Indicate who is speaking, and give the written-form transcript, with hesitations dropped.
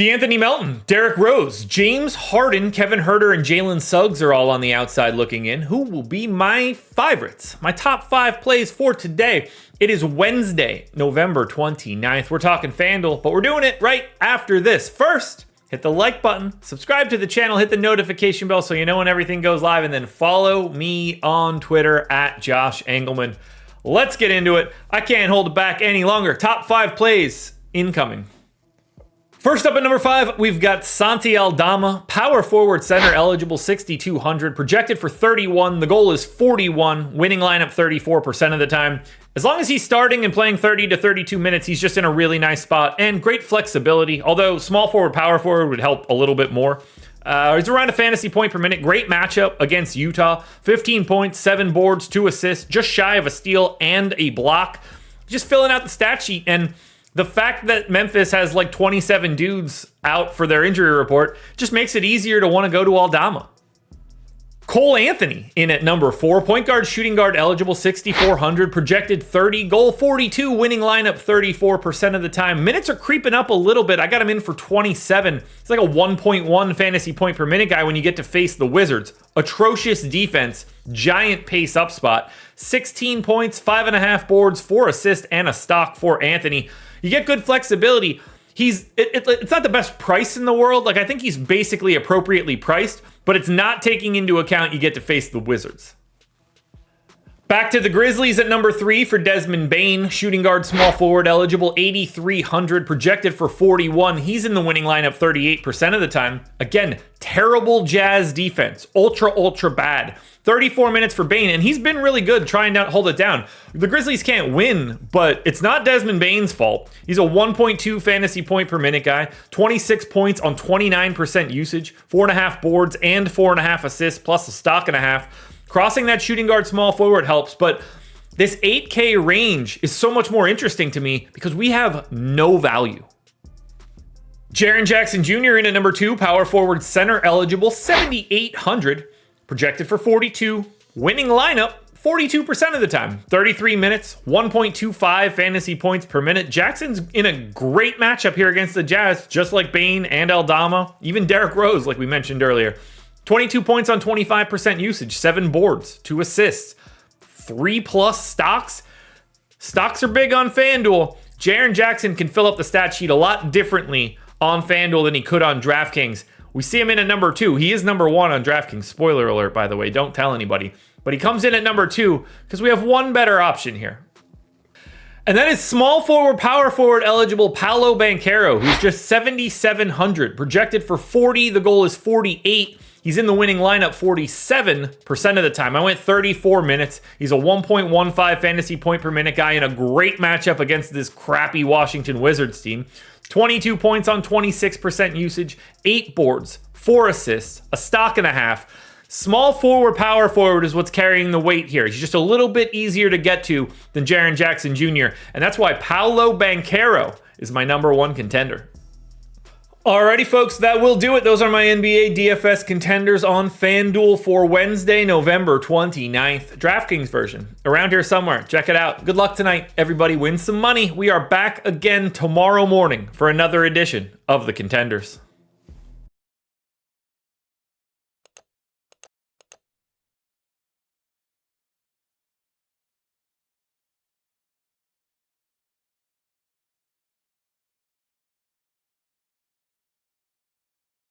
Speaker 1: D'Anthony Melton, Derrick Rose, James Harden, Kevin Huerter, and Jalen Suggs are all on the outside looking in. Who will be my favorites? My top 5 plays for today. It is Wednesday, November 29th. We're talking FanDuel, but we're doing it right after this. First, hit the like button, subscribe to the channel, hit the notification bell so you know when everything goes live, and then follow me on Twitter at Josh Engleman. Let's get into it. I can't hold it back any longer. Top 5 plays incoming. First up at number 5, we've got Santi Alama, power forward center, eligible 6,200, projected for 31. The goal is 41, winning lineup 34% of the time. As long as he's starting and playing 30 to 32 minutes, he's just in a really nice spot and great flexibility, although small forward, power forward would help a little bit more. He's around a fantasy point per minute. Great matchup against Utah. 15 points, 7 boards, 2 assists, just shy of a steal and a block. Just filling out the stat sheet, and the fact that Memphis has like 27 dudes out for their injury report just makes it easier to want to go to Aldama. Cole Anthony in at number 4, point guard, shooting guard, eligible 6,400, projected 30, goal 42, winning lineup 34% of the time. Minutes are creeping up a little bit. I got him in for 27. It's like a 1.1 fantasy point per minute guy when you get to face the Wizards. Atrocious defense, giant pace up spot, 16 points, 5.5 boards, 4 assists, and a stock for Anthony. You get good flexibility. It's not the best price in the world. Like, I think he's basically appropriately priced, but it's not taking into account you get to face the Wizards. Back to the Grizzlies at number 3 for Desmond Bane, shooting guard, small forward, eligible 8,300, projected for 41. He's in the winning lineup 38% of the time. Again, terrible Jazz defense, ultra bad. 34 minutes for Bane, and he's been really good trying to hold it down. The Grizzlies can't win, but it's not Desmond Bane's fault. He's a 1.2 fantasy point per minute guy, 26 points on 29% usage, 4.5 boards and 4.5 assists, plus a stock and a half. Crossing that shooting guard small forward helps, but this 8K range is so much more interesting to me because we have no value. Jiren Jackson Jr. in at number 2, power forward center, eligible 7,800. Projected for 42, winning lineup 42% of the time. 33 minutes, 1.25 fantasy points per minute. Jackson's in a great matchup here against the Jazz, just like Bane and Aldama, even Derrick Rose, like we mentioned earlier. 22 points on 25% usage, 7 boards, 2 assists, 3+ stocks. Stocks are big on FanDuel. Jiren Jackson can fill up the stat sheet a lot differently on FanDuel than he could on DraftKings. We see him in at number 2. He is number 1 on DraftKings. Spoiler alert, by the way. Don't tell anybody. But he comes in at number 2 because we have one better option here. And that is small forward, power forward eligible Paolo Banchero, who's just 7,700. Projected for 40. The goal is 48. He's in the winning lineup 47% of the time. I went 34 minutes. He's a 1.15 fantasy point per minute guy in a great matchup against this crappy Washington Wizards team. 22 points on 26% usage, 8 boards, 4 assists, a stock and a half. Small forward, power forward is what's carrying the weight here. He's just a little bit easier to get to than Jiren Jackson Jr. And that's why Paolo Banchero is my number 1 contender. Alrighty, folks, that will do it. Those are my NBA DFS contenders on FanDuel for Wednesday, November 29th. DraftKings version, around here somewhere. Check it out. Good luck tonight. Everybody win some money. We are back again tomorrow morning for another edition of the Contenders.